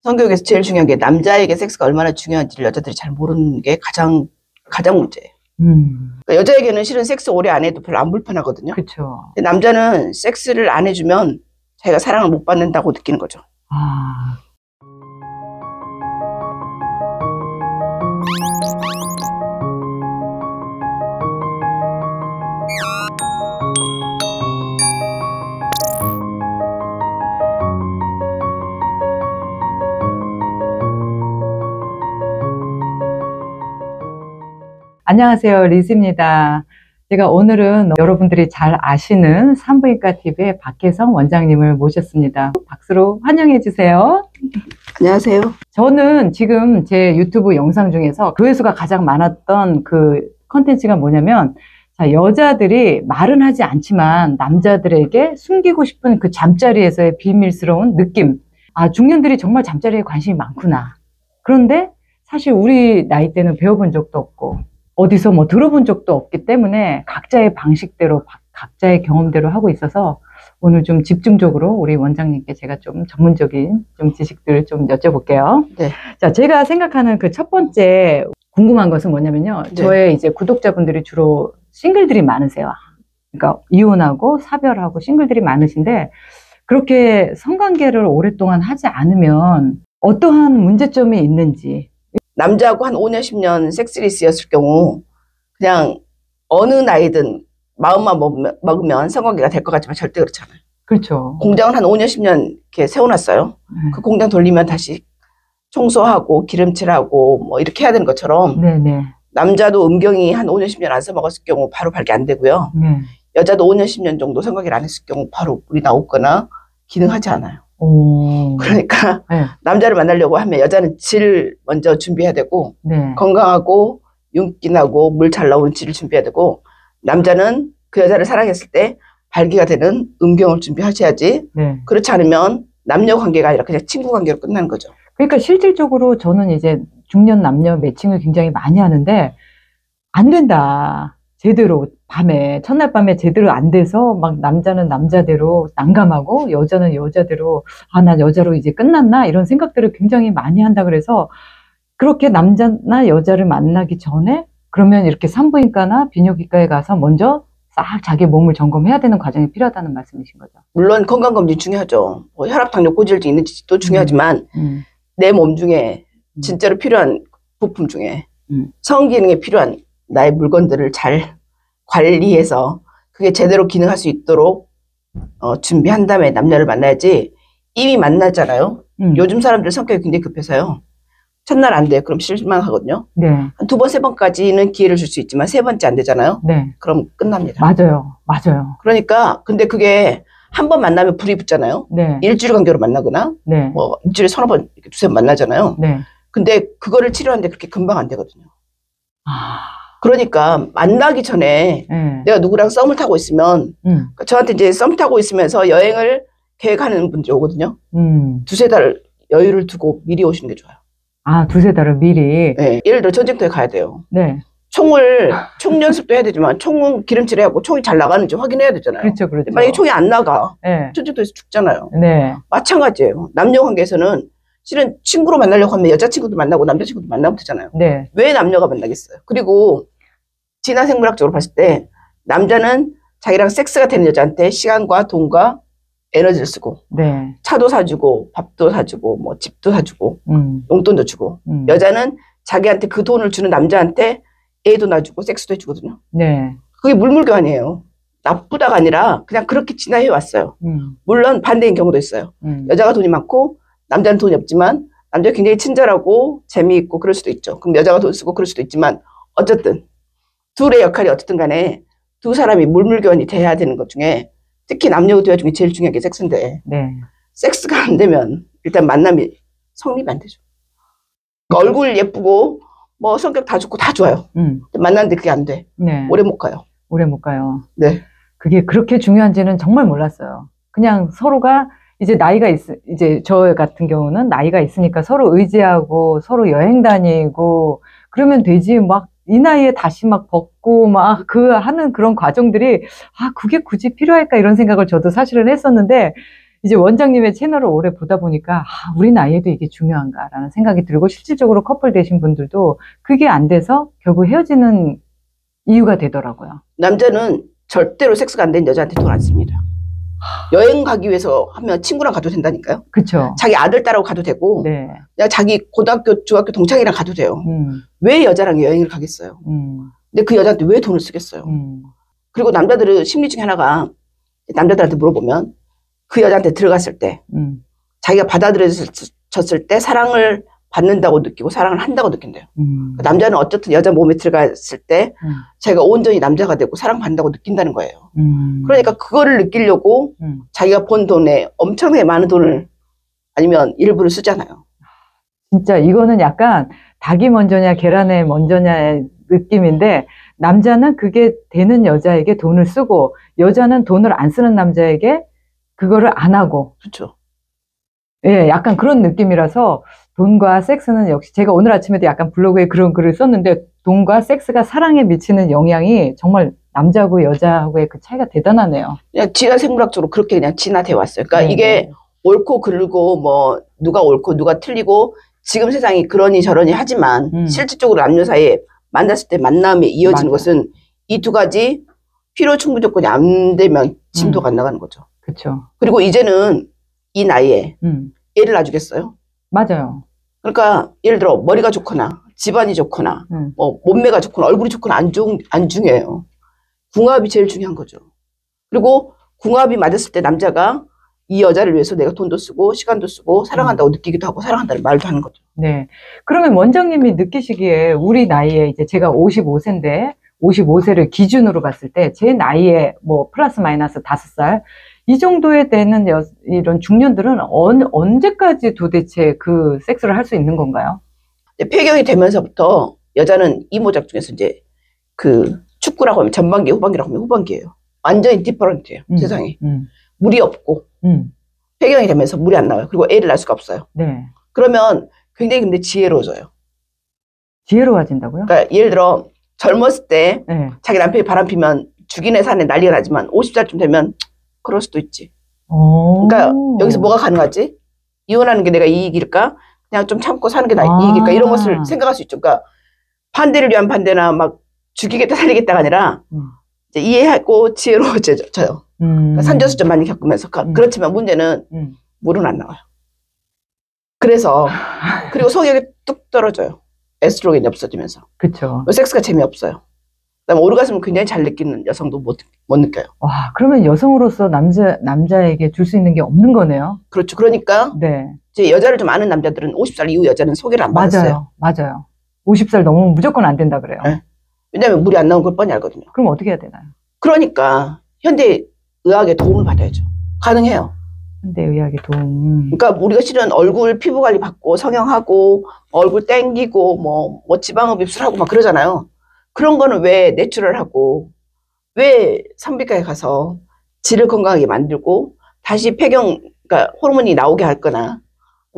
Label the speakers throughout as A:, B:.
A: 성교육에서 제일 중요한 게 남자에게 섹스가 얼마나 중요한지를 여자들이 잘 모르는 게 가장 문제예요. 그러니까 여자에게는 실은 섹스 오래 안 해도 별로 안 불편하거든요.
B: 그렇죠.
A: 근데 남자는 섹스를 안 해주면 자기가 사랑을 못 받는다고 느끼는 거죠.
B: 아. 안녕하세요, 리즈입니다. 제가 오늘은 여러분들이 잘 아시는 산부인과 TV의 박혜성 원장님을 모셨습니다. 박수로 환영해 주세요.
A: 안녕하세요.
B: 저는 지금 제 유튜브 영상 중에서 조회수가 가장 많았던 그 컨텐츠가 뭐냐면, 자, 여자들이 말은 하지 않지만 남자들에게 숨기고 싶은 그 잠자리에서의 비밀스러운 느낌. 아, 중년들이 정말 잠자리에 관심이 많구나. 그런데 사실 우리 나이 때는 배워본 적도 없고 어디서 뭐 들어본 적도 없기 때문에 각자의 방식대로, 각자의 경험대로 하고 있어서 오늘 좀 집중적으로 우리 원장님께 제가 좀 전문적인 좀 지식들을 좀 여쭤볼게요.
A: 네.
B: 자, 제가 생각하는 그 첫 번째 궁금한 것은 뭐냐면요.
A: 네.
B: 저의 이제 구독자분들이 주로 싱글들이 많으세요. 그러니까 이혼하고 사별하고 싱글들이 많으신데, 그렇게 성관계를 오랫동안 하지 않으면 어떠한 문제점이 있는지.
A: 남자하고 한 5년, 10년 섹스리스였을 경우 그냥 어느 나이든 마음만 먹으면 성관계가 될 것 같지만 절대 그렇지 않아요.
B: 그렇죠.
A: 공장을 한 5년, 10년 이렇게 세워놨어요. 그 공장 돌리면 다시 청소하고 기름칠하고 뭐 이렇게 해야 되는 것처럼
B: 네네.
A: 남자도 음경이 한 5년, 10년 안 써먹었을 경우 바로 발기 안 되고요.
B: 네.
A: 여자도 5년, 10년 정도 성관계를 안 했을 경우 바로 물이 나오거나 기능하지 않아요.
B: 오.
A: 그러니까
B: 네.
A: 남자를 만나려고 하면 여자는 질 먼저 준비해야 되고,
B: 네.
A: 건강하고 윤기 나고 물 잘 나오는 질을 준비해야 되고, 남자는 그 여자를 사랑했을 때 발기가 되는 음경을 준비하셔야지.
B: 네.
A: 그렇지 않으면 남녀 관계가 아니라 그냥 친구 관계로 끝나는 거죠.
B: 그러니까 실질적으로 저는 이제 중년 남녀 매칭을 굉장히 많이 하는데 안 된다. 제대로 밤에, 첫날 밤에 제대로 안 돼서 막 남자는 남자대로 난감하고 여자는 여자대로 아, 나 여자로 이제 끝났나? 이런 생각들을 굉장히 많이 한다 그래서, 그렇게 남자나 여자를 만나기 전에 그러면 이렇게 산부인과나 비뇨기과에 가서 먼저 싹 자기 몸을 점검해야 되는 과정이 필요하다는 말씀이신 거죠.
A: 물론 건강검진 중요하죠. 뭐 혈압, 당뇨, 고지혈증 있는지도 중요하지만 내 몸 중에 진짜로 필요한 부품 중에 성기능에 필요한 나의 물건들을 잘 관리해서 그게 제대로 기능할 수 있도록 준비한 다음에 남녀를 만나야지. 이미 만났잖아요. 요즘 사람들 성격이 굉장히 급해서요. 첫날 안 돼. 그럼 실망하거든요.
B: 네.
A: 한 두 번, 세 번까지는 기회를 줄 수 있지만 세 번째 안 되잖아요.
B: 네.
A: 그럼 끝납니다.
B: 맞아요. 맞아요.
A: 그러니까 근데 그게 한 번 만나면 불이 붙잖아요.
B: 네.
A: 일주일 간격으로 만나거나
B: 네.
A: 뭐 일주일에 서너 번, 두세 번 만나잖아요.
B: 네.
A: 근데 그거를 치료하는데 그렇게 금방 안 되거든요.
B: 아.
A: 그러니까 만나기 전에
B: 네.
A: 내가 누구랑 썸을 타고 있으면 저한테 이제 썸 타고 있으면서 여행을 계획하는 분들이 오거든요. 두세 달 여유를 두고 미리 오시는 게 좋아요.
B: 아, 두세 달을 미리.
A: 네. 예를 들어 전쟁터에 가야 돼요.
B: 네.
A: 총 연습도 해야 되지만 총은 기름칠해야 하고 총이 잘 나가는지 확인해야 되잖아요.
B: 그렇죠, 그렇죠.
A: 만약에 총이 안 나가,
B: 네.
A: 전쟁터에서 죽잖아요.
B: 네.
A: 마찬가지예요. 남녀 관계에서는 실은 친구로 만나려고 하면 여자친구도 만나고 남자친구도 만나면 되잖아요.
B: 네.
A: 왜 남녀가 만나겠어요? 그리고 진화생물학적으로 봤을 때 남자는 자기랑 섹스가 되는 여자한테 시간과 돈과 에너지를 쓰고,
B: 네.
A: 차도 사주고 밥도 사주고 뭐 집도 사주고 용돈도 주고, 여자는 자기한테 그 돈을 주는 남자한테 애도 놔주고 섹스도 해주거든요.
B: 네.
A: 그게 물물교환이에요. 나쁘다가 아니라 그냥 그렇게 진화해 왔어요. 물론 반대인 경우도 있어요. 여자가 돈이 많고 남자는 돈이 없지만 남자가 굉장히 친절하고 재미있고 그럴 수도 있죠. 그럼 여자가 돈 쓰고 그럴 수도 있지만, 어쨌든 둘의 역할이 어쨌든 간에 두 사람이 물물교환이 돼야 되는 것 중에, 특히 남녀 대화 중에 제일 중요한 게 섹스인데,
B: 네.
A: 섹스가 안 되면 일단 만남이 성립이 안 되죠. 그러니까 얼굴 예쁘고 뭐 성격 다 좋고 다 좋아요. 만났는데 그게 안 돼.
B: 네.
A: 오래 못 가요.
B: 오래 못 가요.
A: 네.
B: 그게 그렇게 중요한지는 정말 몰랐어요. 그냥 서로가 이제 이제 저 같은 경우는 나이가 있으니까 서로 의지하고 서로 여행 다니고 그러면 되지, 막 이 나이에 다시 막 벗고 막 하는 그런 과정들이, 아, 그게 굳이 필요할까 이런 생각을 저도 사실은 했었는데, 이제 원장님의 채널을 오래 보다 보니까 우리 나이에도 이게 중요한가라는 생각이 들고 실질적으로 커플 되신 분들도 그게 안 돼서 결국 헤어지는 이유가 되더라고요.
A: 남자는 절대로 섹스가 안 된 여자한테 돈 안 씁니다. 여행 가기 위해서 하면 친구랑 가도 된다니까요.
B: 그렇죠.
A: 자기 아들 딸하고 가도 되고
B: 네.
A: 그냥 자기 고등학교 중학교 동창이랑 가도 돼요. 왜 여자랑 여행을 가겠어요. 근데 그 여자한테 왜 돈을 쓰겠어요. 그리고 남자들은 심리 중에 하나가 남자들한테 물어보면 그 여자한테 들어갔을 때 자기가 받아들여졌을 때 사랑을 받는다고 느끼고 사랑을 한다고 느낀대요. 남자는 어쨌든 여자 몸에 들어갔을 때 자기가 온전히 남자가 되고 사랑받는다고 느낀다는 거예요. 그러니까 그거를 느끼려고 자기가 번 돈에 엄청나게 많은 돈을 아니면 일부를 쓰잖아요.
B: 진짜 이거는 약간 닭이 먼저냐 계란이 먼저냐의 느낌인데 남자는 그게 되는 여자에게 돈을 쓰고 여자는 돈을 안 쓰는 남자에게 그거를 안 하고.
A: 그렇죠.
B: 예, 약간 그런 느낌이라서 돈과 섹스는 역시 제가 오늘 아침에도 약간 블로그에 그런 글을 썼는데 돈과 섹스가 사랑에 미치는 영향이 정말 남자하고 여자하고의 그 차이가 대단하네요.
A: 그냥 지나 생물학적으로 그렇게 그냥 진화돼 왔어요. 그러니까 이게 옳고 그르고 뭐 누가 옳고 누가 틀리고 지금 세상이 그러니 저러니 하지만 실질적으로 남녀 사이에 만났을 때 만남에 이어지는 것은 이 두 가지 필요 충분 조건이 안 되면 진도가 안 나가는 거죠.
B: 그렇죠.
A: 그리고 이제는 이 나이에 애를 놔주겠어요?
B: 맞아요.
A: 그러니까 예를 들어 머리가 좋거나 집안이 좋거나 뭐 몸매가 좋거나 얼굴이 좋거나 안 중요해요. 궁합이 제일 중요한 거죠. 그리고 궁합이 맞았을 때 남자가 이 여자를 위해서 내가 돈도 쓰고 시간도 쓰고 사랑한다고 느끼기도 하고 사랑한다는 말도 하는 거죠.
B: 네. 그러면 원장님이 느끼시기에 우리 나이에 이제 제가 55세인데 55세를 기준으로 봤을 때 제 나이에 뭐 플러스 마이너스 5살 이 정도에 되는 이런 중년들은 언제까지 도대체 그 섹스를 할 수 있는 건가요?
A: 폐경이 되면서부터 여자는 이모작 중에서 이제 그 축구라고 하면 전반기, 후반기라고 하면 후반기예요. 완전히 디퍼런트예요. 세상이. 물이 없고 폐경이 되면서 물이 안 나와요. 그리고 애를 낳을 수가 없어요.
B: 네.
A: 그러면 굉장히 근데 지혜로워져요.
B: 지혜로워진다고요?
A: 그러니까 예를 들어 젊었을 때 자기 남편이 바람피면 죽이네 사네 난리가 나지만 50살쯤 되면 그럴 수도 있지. 그러니까 여기서 뭐가 가능하지? 이혼하는 게 내가 이익일까? 그냥 좀 참고 사는 게 이익일까? 이런 것을 생각할 수 있죠. 그러니까 반대를 위한 반대나 막 죽이겠다 살리겠다가 아니라 이제 이해하고 지혜로워져요. 그러니까 산전수전 많이 겪으면서. 그렇지만 문제는 물은 안 나와요. 그래서 그리고 성욕이 뚝 떨어져요. 에스트로겐이 없어지면서.
B: 그렇죠.
A: 섹스가 재미없어요. 그다음에 오르가즘을 굉장히 잘 느끼는 여성도 못 느껴요.
B: 와, 그러면 여성으로서 남자에게 줄 수 있는 게 없는 거네요.
A: 그렇죠. 그러니까 이제 여자를 좀 아는 남자들은 50살 이후 여자는 소개를 안 받았어요.
B: 맞아요. 50살 넘으면 무조건 안 된다 그래요.
A: 네. 왜냐하면 물이 안 나온 걸 뻔히 알거든요.
B: 그럼 어떻게 해야 되나요?
A: 그러니까 현대 의학의 도움을 받아야죠. 가능해요.
B: 현대의학의 도움.
A: 그러니까 우리가 실은 얼굴 피부 관리 받고 성형하고 얼굴 땡기고 뭐 지방흡 입술하고 막 그러잖아요. 그런 거는 왜 내추럴하고 왜 산부인과에 가서 질을 건강하게 만들고 다시 폐경 그러니까 호르몬이 나오게 할 거나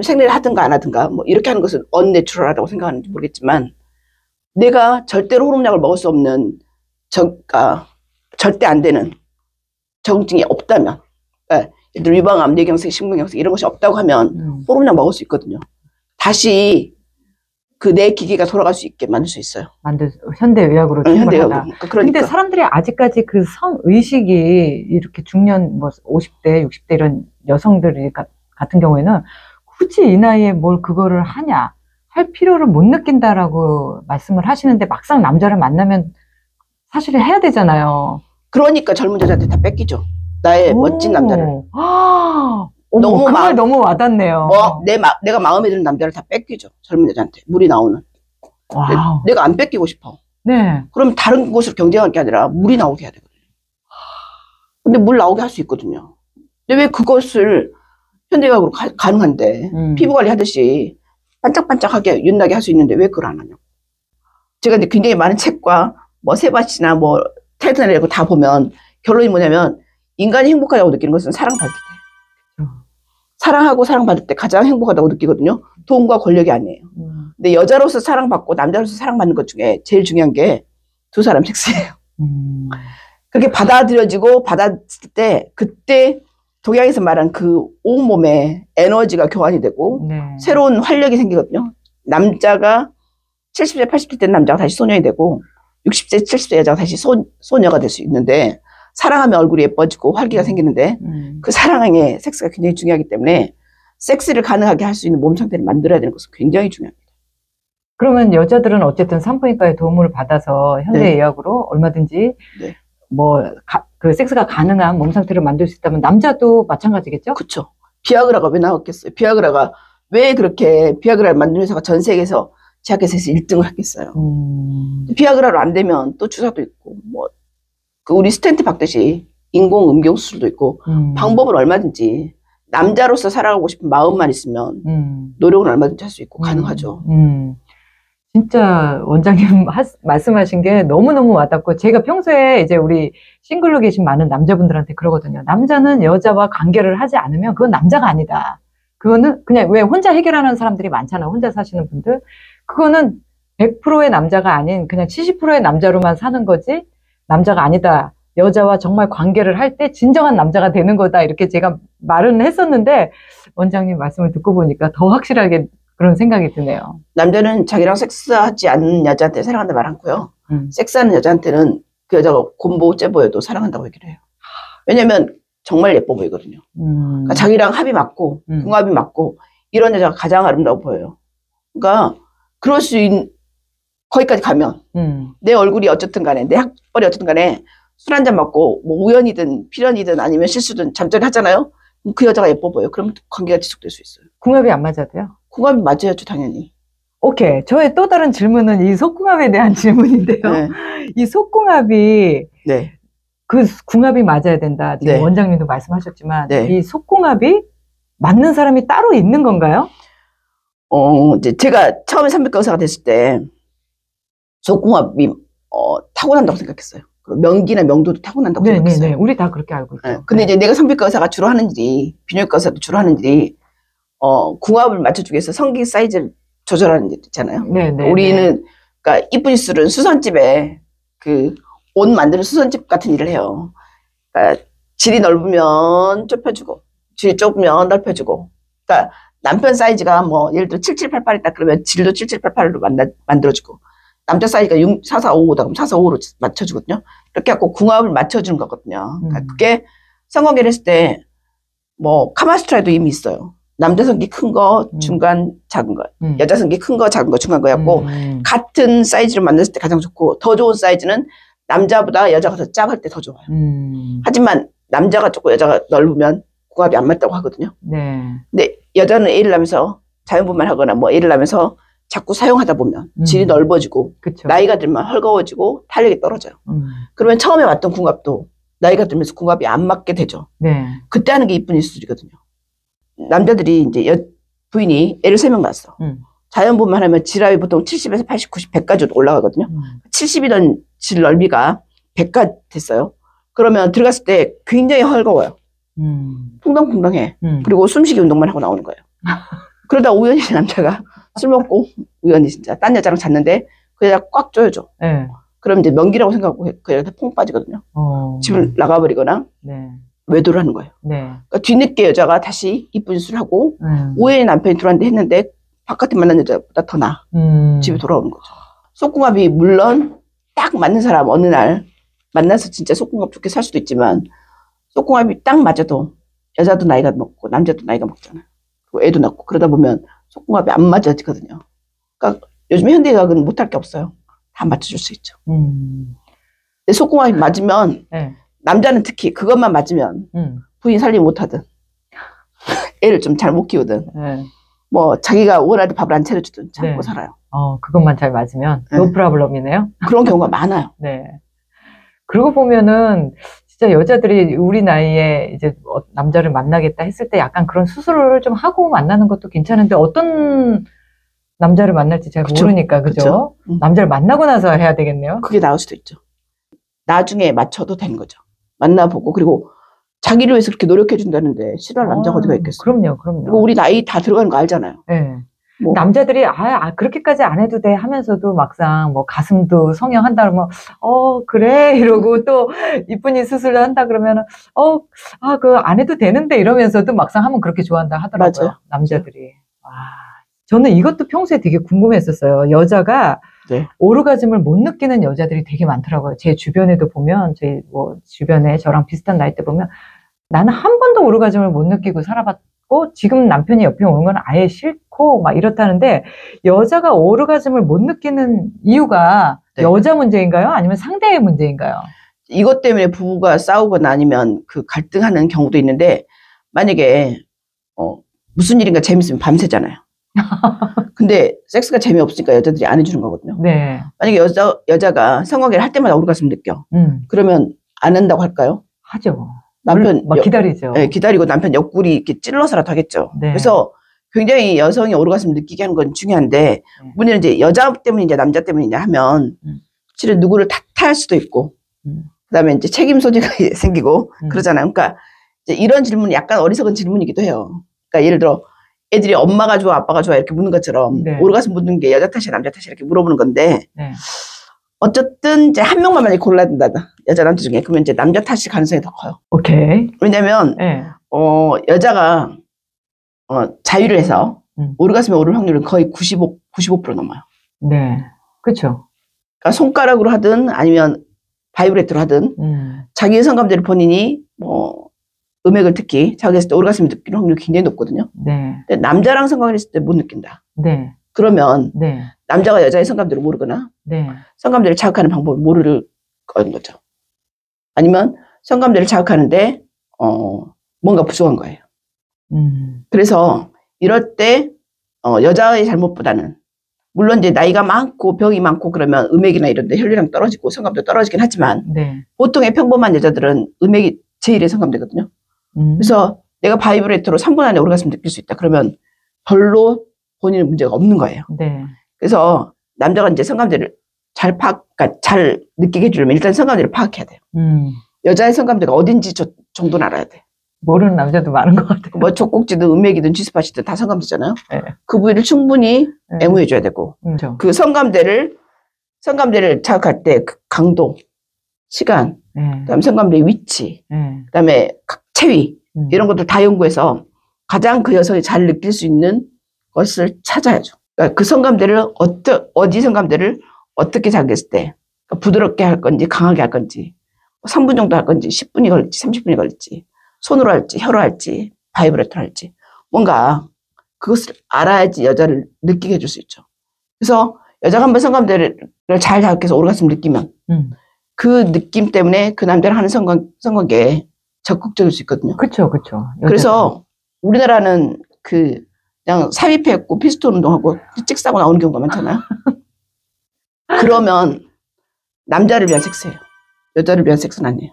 A: 생리를 하든가 안 하든가 뭐 이렇게 하는 것은 언내추럴하다고 생각하는지 모르겠지만 내가 절대로 호르몬약을 먹을 수 없는 절대 안 되는 정증이 없다면 예를 들어 유방암, 뇌경색, 심근경색 이런 것이 없다고 하면 호르몬약 먹을 수 있거든요. 다시 그 내 기계가 돌아갈 수 있게 만들 수 있어요.
B: 현대의학으로 충분하다.
A: 그러니까.
B: 근데 사람들이 아직까지 그 성의식이 이렇게 중년 뭐 50대, 60대 이런 여성들 같은 경우에는 굳이 이 나이에 뭘 그거를 하냐 할 필요를 못 느낀다라고 말씀을 하시는데 막상 남자를 만나면 사실 해야 되잖아요.
A: 그러니까 젊은 여자한테 다 뺏기죠. 나의 멋진 남자를.
B: 너무 너무 와닿네요.
A: 내가 마음에 드는 남자를 다 뺏기죠. 젊은 여자한테 물이 나오는. 내가 안 뺏기고 싶어.
B: 네.
A: 그럼 다른 곳으로 경쟁할 게 아니라 물이 나오게 해야 되거든요. 근데 물 나오게 할 수 있거든요. 근데 왜 그것을 현대의학으로 가능한데 피부 관리 하듯이 반짝반짝하게 윤나게 할 수 있는데 왜 그걸 안 하냐고. 제가 이제 굉장히 많은 책과 뭐 세바시나 뭐 테드나 이런 거 다 보면 결론이 뭐냐면 인간이 행복하다고 느끼는 것은 사랑받을 때. 사랑하고 사랑받을 때 가장 행복하다고 느끼거든요. 돈과 권력이 아니에요. 근데 여자로서 사랑받고 남자로서 사랑받는 것 중에 제일 중요한 게 두 사람 섹스예요. 그렇게 받아들여지고 받았을 때 그때 동양에서 말한 그 온몸에 에너지가 교환이 되고
B: 네.
A: 새로운 활력이 생기거든요. 남자가 70세, 80세 된 남자가 다시 소년이 되고 60세, 70세 여자가 다시 소녀가 될 수 있는데 사랑하면 얼굴이 예뻐지고 활기가 생기는데 그 사랑의 섹스가 굉장히 중요하기 때문에 섹스를 가능하게 할 수 있는 몸 상태를 만들어야 되는 것은 굉장히 중요합니다.
B: 그러면 여자들은 어쨌든 산부인과의 도움을 받아서 현대의학으로 얼마든지
A: 네.
B: 뭐 그 섹스가 가능한 몸 상태를 만들 수 있다면 남자도 마찬가지겠죠?
A: 그렇죠. 비아그라가 왜 나왔겠어요? 비아그라가 왜 그렇게 비아그라를 만드는 회사가 전 세계에서 제약회사에서 1등을 하겠어요. 비아그라로 안 되면 또 주사도 있고 뭐 그 우리 스텐트 박듯이 인공 음경 수술도 있고 방법은 얼마든지 남자로서 살아가고 싶은 마음만 있으면 노력은 얼마든지 할 수 있고 가능하죠.
B: 진짜 원장님 말씀하신 게 너무너무 와닿고 제가 평소에 이제 우리 싱글로 계신 많은 남자분들한테 그러거든요. 남자는 여자와 관계를 하지 않으면 그건 남자가 아니다. 그거는 그냥 왜 혼자 해결하는 사람들이 많잖아요. 혼자 사시는 분들. 그거는 100%의 남자가 아닌 그냥 70%의 남자로만 사는 거지 남자가 아니다. 여자와 정말 관계를 할 때 진정한 남자가 되는 거다. 이렇게 제가 말은 했었는데 원장님 말씀을 듣고 보니까 더 확실하게 그런 생각이 드네요.
A: 남자는 자기랑 섹스하지 않는 여자한테 사랑한다 말 않고요. 섹스하는 여자한테는 그 여자가 곰보 째 보여도 사랑한다고 얘기를 해요. 왜냐면 정말 예뻐 보이거든요. 그러니까 자기랑 합이 맞고 궁합이 맞고 이런 여자가 가장 아름다워 보여요. 그러니까 그럴 수 있는 거기까지 가면 내 얼굴이 어쨌든 간에 내 학벌이 어쨌든 간에 술 한잔 먹고 뭐 우연이든 필연이든 아니면 실수든 잠자리 하잖아요. 그 여자가 예뻐 보여. 그럼 관계가 지속될 수 있어요.
B: 궁합이 안 맞아도 돼요?
A: 궁합이 맞아야죠, 당연히.
B: 오케이. 저의 또 다른 질문은 이 속궁합에 대한 질문인데요.
A: 네.
B: 이 속궁합이
A: 네.
B: 그 궁합이 맞아야 된다. 지금
A: 네.
B: 원장님도 말씀하셨지만
A: 네.
B: 이 속궁합이 맞는 사람이 따로 있는 건가요?
A: 이제 제가 처음에 산부인과 의사가 됐을 때 속궁합이 타고난다고 생각했어요. 명기나 명도도 타고난다고 생각했어요.
B: 네네네. 우리 다 그렇게 알고 있죠.
A: 네. 근데 이제 내가 산부인과 의사가 주로 하는 일이 비뇨기과 의사도 주로 하는 일이 궁합을 맞춰주기 위해서 성기 사이즈를 조절하는 일 있잖아요.
B: 네네.
A: 우리는 그러니까 이쁜 이술은 수선집에 그 옷 만드는 수선집 같은 일을 해요. 그러니까 질이 넓으면 좁혀주고 질이 좁으면 넓혀주고. 그러니까 남편 사이즈가 뭐 예를 들어 7788이다 그러면 질도 7788로 만들어주고 남자 사이즈가 4455다 그럼 4455로 맞춰주거든요. 이렇게 해갖고 궁합을 맞춰주는 거거든요. 그러니까 그게 성관계를 했을 때 뭐 카마수트라에도 이미 있어요. 남자 성기 큰 거, 중간 작은 거, 여자 성기 큰 거, 작은 거, 중간 거였고 같은 사이즈로 만들었을 때 가장 좋고 더 좋은 사이즈는 남자보다 여자가 더 작을 때 더 좋아요. 하지만 남자가 좁고 여자가 넓으면 궁합이 안 맞다고 하거든요.
B: 네.
A: 근데 여자는 애를 낳으면서 자연분만 하거나 뭐 애를 낳으면서 자꾸 사용하다 보면 질이 넓어지고
B: 그쵸.
A: 나이가 들면 헐거워지고 탄력이 떨어져요. 그러면 처음에 왔던 궁합도 나이가 들면서 궁합이 안 맞게 되죠.
B: 네.
A: 그때 하는 게 이쁜 이수술이거든요. 남자들이 이제 부인이 애를 3명 낳았어. 자연분만 하면 질압이 보통 70에서 80, 90, 100까지 올라가거든요. 70이던 질 넓이가 100까지 됐어요. 그러면 들어갔을 때 굉장히 헐거워요. 퐁당퐁당해. 그리고 숨쉬기 운동만 하고 나오는 거예요. 그러다 우연히 남자가 술 먹고 우연히 진짜 딴 여자랑 잤는데 그 여자가 꽉 조여줘.
B: 네. 그럼
A: 이제 명기라고 생각하고 그 여자한테 퐁 빠지거든요. 집을 나가버리거나
B: 네.
A: 외도를 하는 거예요.
B: 네.
A: 그러니까 뒤늦게 여자가 다시 이쁜 짓을 하고 우연히 남편이 들어왔는데 했는데 바깥에 만난 여자보다 더 나아. 집에 돌아오는 거죠. 속궁합이 물론 딱 맞는 사람 어느 날 만나서 진짜 속궁합 좋게 살 수도 있지만 속궁합이 딱 맞아도 여자도 나이가 먹고 남자도 나이가 먹잖아요. 그리고 애도 낳고 그러다 보면 속궁합이 안 맞아지거든요. 그러니까 요즘 현대의학은 못할 게 없어요. 다 맞춰줄 수 있죠. 근데 속궁합이 맞으면
B: 네.
A: 남자는 특히 그것만 맞으면 부인 살림 못하든 애를 좀 잘 못 키우든
B: 네.
A: 뭐 자기가 원할 때 밥을 안 차려주든 참고
B: 네.
A: 살아요.
B: 그것만 잘 맞으면
A: 네.
B: 노 프라블럼이네요.
A: 그런 경우가 많아요.
B: 네. 그러고 보면은 진짜 여자들이 우리 나이에 이제 남자를 만나겠다 했을 때 약간 그런 수술을 좀 하고 만나는 것도 괜찮은데 어떤 남자를 만날지 잘
A: 그쵸?
B: 모르니까 그죠? 남자를 만나고 나서 해야 되겠네요.
A: 그게 나을 수도 있죠. 나중에 맞춰도 되는 거죠. 만나보고 그리고 자기를 위해서 그렇게 노력해 준다는데 싫어할 남자가 어디가 있겠어요.
B: 그럼요.
A: 그리고 우리 나이 다 들어가는 거 알잖아요.
B: 네.
A: 뭐.
B: 남자들이 그렇게까지 안 해도 돼 하면서도 막상 뭐 가슴도 성형한다 그러면 그래 이러고 또 이쁜이 수술을 한다 그러면은 그거 안 해도 되는데 이러면서도 막상 하면 그렇게 좋아한다 하더라고요.
A: 맞아요.
B: 남자들이. 저는 이것도 평소에 되게 궁금했었어요. 여자가
A: 네.
B: 오르가즘을 못 느끼는 여자들이 되게 많더라고요. 제 주변에도 보면, 제 뭐 주변에 저랑 비슷한 나이대 보면 나는 한 번도 오르가즘을 못 느끼고 살아봤고 지금 남편이 옆에 오는 건 아예 싫고 막 이렇다는데 여자가 오르가즘을 못 느끼는 이유가
A: 네.
B: 여자 문제인가요? 아니면 상대의 문제인가요?
A: 이것 때문에 부부가 싸우거나 아니면 그 갈등하는 경우도 있는데 만약에 무슨 일인가 재밌으면 밤새잖아요. 근데 섹스가 재미없으니까 여자들이 안 해주는 거거든요.
B: 네.
A: 만약에 여자가 성관계를 할 때마다 오르가슴 느껴. 그러면 안 한다고 할까요?
B: 하죠.
A: 남편
B: 막 기다리죠.
A: 네, 기다리고 남편 옆구리 이렇게 찔러서라도 하겠죠.
B: 네.
A: 그래서 굉장히 여성이 오르가슴 느끼게 하는 건 중요한데 문제는 이제 여자 때문이냐 남자 때문이냐 하면 실은 누구를 탓할 수도 있고 그다음에 이제 책임 소지가 생기고 그러잖아요. 그러니까 이제 이런 질문은 약간 어리석은 질문이기도 해요. 그러니까 예를 들어 애들이 엄마가 좋아 아빠가 좋아 이렇게 묻는 것처럼
B: 네.
A: 오르가슴 묻는 게 여자 탓이야 남자 탓이야 이렇게 물어보는 건데
B: 네.
A: 어쨌든 이제 한 명만 만약에 골라야 된다 여자 남자 중에 그러면 이제 남자 탓일 가능성이 더 커요.
B: 오케이.
A: 왜냐면
B: 네.
A: 여자가 자유를 해서 오르가슴에 오를 확률은 거의 95% 넘어요.
B: 네, 그렇죠.
A: 그러니까 손가락으로 하든 아니면 바이브레터로 하든 자기의 성감대를 본인이 뭐 음액을 특히 자기가 했을 때 오르가슴을 느끼는 확률이 굉장히 높거든요.
B: 네.
A: 근데 남자랑 성관계를 했을 때 못 느낀다.
B: 네.
A: 그러면
B: 네.
A: 남자가 여자의 성감대를 모르거나
B: 네.
A: 성감대를 자극하는 방법을 모르는 거죠. 아니면 성감대를 자극하는데 뭔가 부족한 거예요. 그래서 이럴 때 여자의 잘못보다는 물론 이제 나이가 많고 병이 많고 그러면 음액이나 이런 데 혈류량 떨어지고 성감도 떨어지긴 하지만
B: 네.
A: 보통의 평범한 여자들은 음액이 제일의 성감되거든요. 그래서 내가 바이브레터로 3분 안에 오르가슴 느낄 수 있다. 그러면 별로 본인은 문제가 없는 거예요.
B: 네.
A: 그래서 남자가 이제 성감대를 그러니까 잘 느끼게 해주려면 일단 성감대를 파악해야 돼요. 여자의 성감대가 어딘지 정도는 알아야 돼.
B: 모르는 남자도 많은 것 같아요.
A: 뭐 젖꼭지든 음액이든 G스팟이든 다 성감대잖아요.
B: 네.
A: 그 부위를 충분히 애무해줘야 되고 그 성감대를 자극할 때 그 강도, 시간, 그다음에 성감대의 위치, 그다음에 체위 이런 것들 다 연구해서 가장 그 여성이 잘 느낄 수 있는 것을 찾아야죠. 그러니까 그 성감대를 어디 성감대를 어떻게 자극했을 때 그러니까 부드럽게 할 건지 강하게 할 건지 3분 정도 할 건지 10분이 걸릴지 30분이 걸릴지 손으로 할지 혀로 할지 바이브레터로 할지 뭔가 그것을 알아야지 여자를 느끼게 해줄 수 있죠. 그래서 여자가 한번 성감대를 잘 자극해서 오르가슴을 느끼면 그 느낌 때문에 그 남자랑 하는 성관계에 적극적일 수 있거든요.
B: 그렇죠, 그렇죠.
A: 그래서 우리나라는 그냥 삽입해갖고 피스톨 운동하고 찍 싸고 나오는 경우가 많잖아요. 그러면 남자를 위한 섹스예요. 여자를 위한 섹스는 아니에요.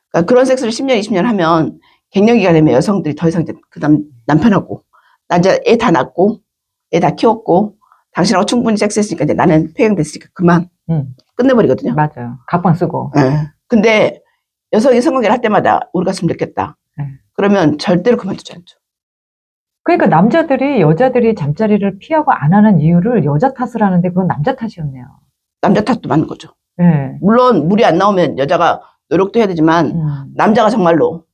A: 그러니까 그런 섹스를 10년, 20년 하면 갱년기가 되면 여성들이 더 이상 그 남편하고 남자 애 다 낳고 애 다 키웠고 당신하고 충분히 섹스했으니까 이제 나는 폐경됐으니까 그만 끝내버리거든요.
B: 맞아요. 각방 쓰고.
A: 네. 근데 여성이 성관계를 할 때마다 오르가슴 느꼈다. 그러면 절대로 그만두지 않죠.
B: 그러니까 남자들이 여자들이 잠자리를 피하고 안 하는 이유를 여자 탓을 하는데 그건 남자 탓이었네요.
A: 남자 탓도 많은 거죠.
B: 네.
A: 물론 물이 안 나오면 여자가 노력도 해야 되지만 남자가 정말로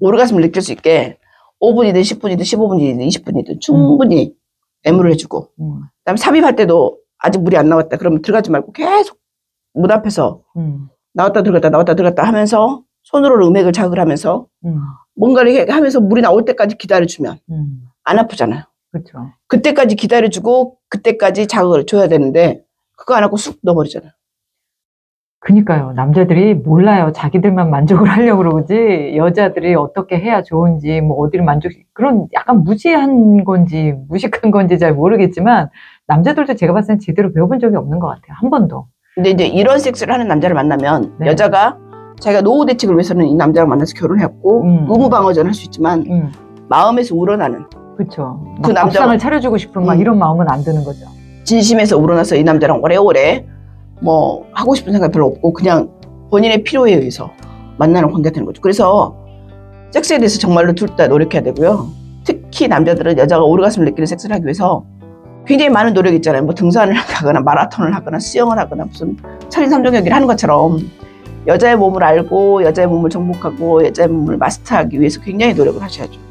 A: 오르가슴을 느낄 수 있게 5분이든 10분이든 15분이든 20분이든 충분히 애무를 해주고 그다음에 삽입할 때도 아직 물이 안 나왔다 그러면 들어가지 말고 계속 문 앞에서 나왔다 들어갔다 하면서 손으로 음액을 자극을 하면서 뭔가를 이렇게 하면서 물이 나올 때까지 기다려주면 안 아프잖아요.
B: 그렇죠.
A: 그때까지 기다려주고 그때까지 자극을 줘야 되는데 그거 안 하고 쑥 넣어버리잖아요.
B: 그니까요. 남자들이 몰라요. 자기들만 만족을 하려고 그러지 여자들이 어떻게 해야 좋은지 뭐 어디를 그런 약간 무지한 건지 무식한 건지 잘 모르겠지만 남자들도 제가 봤을 땐 제대로 배워본 적이 없는 것 같아요. 한 번도.
A: 근데 이제 이런 섹스를 하는 남자를 만나면
B: 네.
A: 여자가 자기가 노후 대책을 위해서는 이 남자랑 만나서 결혼했고 의무방어전 할 수 있지만 마음에서 우러나는
B: 그렇죠.
A: 그 남자
B: 밥상을 차려주고 싶은 막 이런 마음은 안 드는 거죠.
A: 진심에서 우러나서 이 남자랑 오래오래 뭐 하고 싶은 생각 별로 없고 그냥 본인의 필요에 의해서 만나는 관계가 되는 거죠. 그래서 섹스에 대해서 정말로 둘 다 노력해야 되고요. 특히 남자들은 여자가 오르가슴을 느끼는 섹스를 하기 위해서 굉장히 많은 노력이 있잖아요. 뭐 등산을 하거나 마라톤을 하거나 수영을 하거나 무슨 철인 3종 경기를 하는 것처럼 여자의 몸을 알고 여자의 몸을 정복하고 여자의 몸을 마스터하기 위해서 굉장히 노력을 하셔야죠.